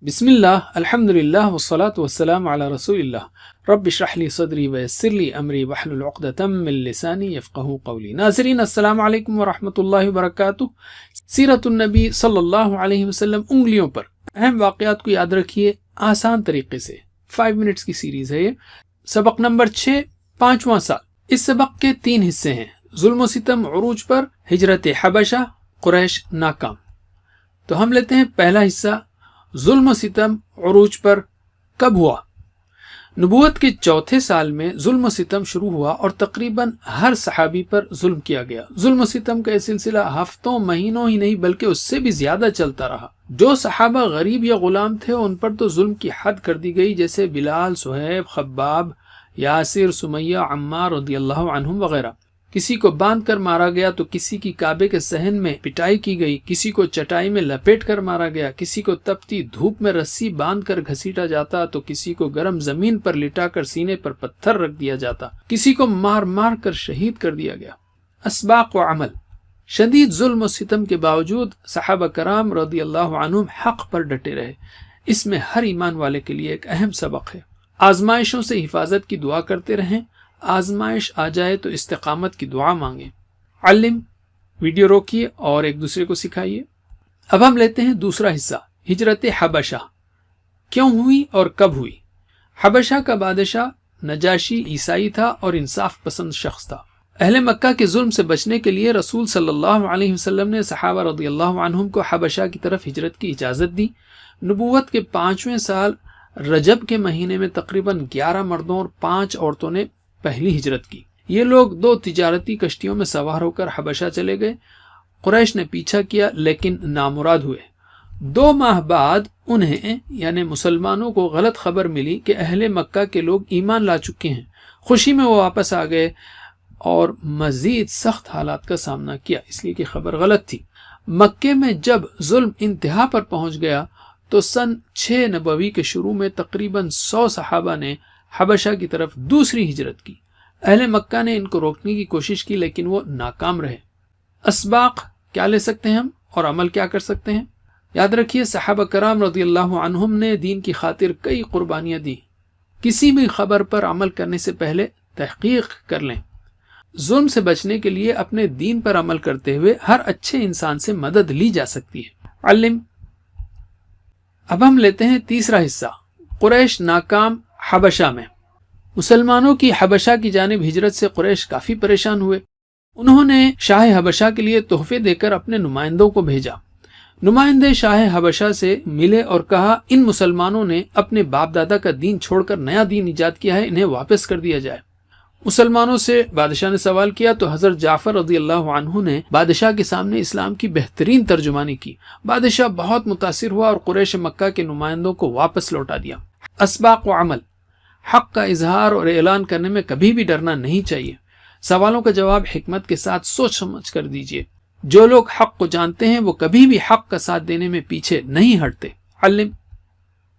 بسم اللہ الحمد للہ والصلاة والسلام علی رسول اللہ رب اشرح لی صدری ویسر لی امری واحلل عقدۃ من لسانی یفقہوا قولی۔ ناظرین السلام علیکم ورحمۃ اللہ وبرکاتہ۔ سیرت النبی صلی اللہ علیہ وسلم انگلیوں پر اہم واقعات کو یاد رکھیے آسان طریقے سے۔ 5 منٹس کی سیریز ہے یہ۔ سبق نمبر 6، 5واں سال۔ اس سبق کے 3 حصے ہیں: ظلم و ستم عروج پر، ہجرت حبشہ، قریش ناکام۔ تو ہم لیتے ہیں پہلا حصہ، ظلم و ستم عروج پر کب ہوا؟ نبوت کے 4تھے سال میں ظلم و ستم شروع ہوا اور تقریباً ہر صحابی پر ظلم کیا گیا۔ ظلم و ستم کا یہ سلسلہ ہفتوں مہینوں ہی نہیں بلکہ اس سے بھی زیادہ چلتا رہا۔ جو صحابہ غریب یا غلام تھے ان پر تو ظلم کی حد کر دی گئی، جیسے بلال، صہیب، خباب، یاسر، سمیہ، عمار رضی اللہ عنہم وغیرہ۔ کسی کو باندھ کر مارا گیا تو کسی کی کعبے کے صحن میں پٹائی کی گئی، کسی کو چٹائی میں لپیٹ کر مارا گیا، کسی کو تپتی دھوپ میں رسی باندھ کر گھسیٹا جاتا تو کسی کو گرم زمین پر لٹا کر سینے پر پتھر رکھ دیا جاتا، کسی کو مار مار کر شہید کر دیا گیا۔ اسباق و عمل۔ شدید ظلم و ستم کے باوجود صحابہ کرام رضی اللہ عنہم حق پر ڈٹے رہے۔ اس میں ہر ایمان والے کے لیے ایک اہم سبق ہے۔ آزمائشوں سے حفاظت کی دعا کرتے رہیں، آزمائش آ جائے تو استقامت کی دعا مانگیں۔ علم، ویڈیو روکیے اور ایک دوسرے کو سکھائیے۔ اب ہم لیتے ہیں دوسرا حصہ، ہجرت حبشہ کیوں ہوئی اور کب ہوئی؟ حبشہ کا بادشاہ نجاشی عیسائی تھا اور انصاف پسند شخص تھا۔ اہل مکہ کے ظلم سے بچنے کے لیے رسول صلی اللہ علیہ وسلم نے صحابہ رضی اللہ عنہم کو حبشہ کی طرف ہجرت کی اجازت دی۔ نبوت کے 5ویں سال رجب کے مہینے میں تقریباً 11 مردوں اور 5 عورتوں نے پہلی ہجرت کی۔ یہ لوگ 2 تجارتی کشتیوں میں سوار ہو کر حبشہ چلے گئے۔ قریش نے پیچھا کیا لیکن نامراد ہوئے۔ 2 ماہ بعد انہیں یعنی مسلمانوں کو غلط خبر ملی کہ اہل مکہ کے لوگ ایمان لا چکے ہیں۔ خوشی میں وہ واپس آ گئے اور مزید سخت حالات کا سامنا کیا، اس لیے کہ خبر غلط تھی۔ مکے میں جب ظلم انتہا پر پہنچ گیا تو سن 6 نبوی کے شروع میں تقریباً 100 صحابہ نے حبشہ کی طرف دوسری ہجرت کی۔ اہل مکہ نے ان کو روکنے کی کوشش کی لیکن وہ ناکام رہے۔ اسباق کیا لے سکتے ہیں ہم اور عمل کیا کر سکتے ہیں؟ یاد رکھیے صحابہ کرام رضی اللہ عنہم نے دین کی خاطر کئی قربانیاں دی۔ کسی بھی خبر پر عمل کرنے سے پہلے تحقیق کر لیں۔ ظلم سے بچنے کے لیے اپنے دین پر عمل کرتے ہوئے ہر اچھے انسان سے مدد لی جا سکتی ہے۔ علم۔ اب ہم لیتے ہیں تیسرا حصہ، قریش ناکام حبشہ میں۔ مسلمانوں کی حبشہ کی جانب ہجرت سے قریش کافی پریشان ہوئے۔ انہوں نے شاہ حبشہ کے لیے تحفے دے کر اپنے نمائندوں کو بھیجا۔ نمائندے شاہ حبشہ سے ملے اور کہا ان مسلمانوں نے اپنے باپ دادا کا دین چھوڑ کر نیا دین ایجاد کیا ہے، انہیں واپس کر دیا جائے۔ مسلمانوں سے بادشاہ نے سوال کیا تو حضرت جعفر رضی اللہ عنہ نے بادشاہ کے سامنے اسلام کی بہترین ترجمانی کی۔ بادشاہ بہت متاثر ہوا اور قریش مکہ کے نمائندوں کو واپس لوٹا دیا۔ اسباق و عمل۔ حق کا اظہار اور اعلان کرنے میں کبھی بھی ڈرنا نہیں چاہیے۔ سوالوں کا جواب حکمت کے ساتھ سوچ سمجھ کر دیجیے۔ جو لوگ حق کو جانتے ہیں وہ کبھی بھی حق کا ساتھ دینے میں پیچھے نہیں ہٹتے۔ علم۔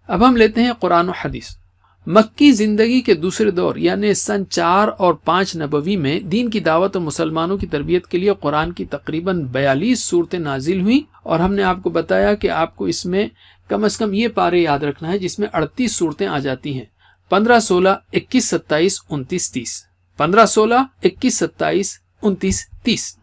اب ہم لیتے ہیں قرآن و حدیث۔ مکی زندگی کے دوسرے دور یعنی سن 4 اور 5 نبوی میں دین کی دعوت اور مسلمانوں کی تربیت کے لیے قرآن کی تقریباً 42 صورتیں نازل ہوئیں، اور ہم نے آپ کو بتایا کہ آپ کو اس میں کم از کم یہ پارے یاد رکھنا ہے جس میں 38 صورتیں آ جاتی ہیں: 15، 16، 21، 27، 29، 30۔ 15، 16، 21، 27، 29، 30۔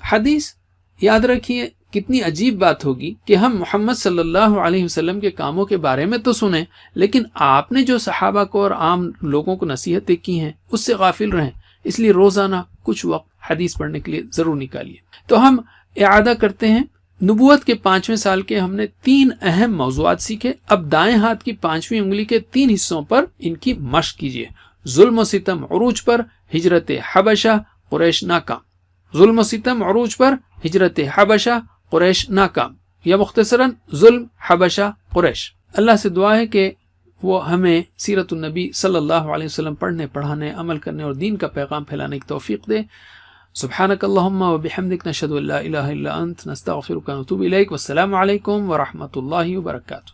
حدیث۔ یاد رکھیے کتنی عجیب بات ہوگی کہ ہم محمد صلی اللہ علیہ وسلم کے کاموں کے بارے میں تو سنیں لیکن آپ نے جو صحابہ کو اور عام لوگوں کو نصیحتیں کی ہیں اس سے غافل رہیں۔ اس لیے روزانہ کچھ وقت حدیث پڑھنے کے لیے ضرور نکالیے۔ تو ہم اعادہ کرتے ہیں۔ نبوت کے 5ویں سال کے ہم نے 3 اہم موضوعات سیکھے۔ اب دائیں ہاتھ کی 5ویں انگلی کے 3 حصوں پر ان کی مشق کیجیے۔ ظلم و ستم عروج پر، ہجرت حبشہ، قریش ناکام۔ ظلم و ستم عروج پر، ہجرت حبشہ، قریش ناکام، یا مختصراً ظلم، حبشہ، قریش۔ اللہ سے دعا ہے کہ وہ ہمیں سیرت النبی صلی اللہ علیہ وسلم پڑھنے، پڑھانے، عمل کرنے اور دین کا پیغام پھیلانے کی توفیق دے۔ سبحانک اللہم و بحمدک، نشہد ان لا الہ الا انت، نستغفرک و نتوب الیک۔ والسلام علیکم ورحمۃ اللہ وبرکاتہ۔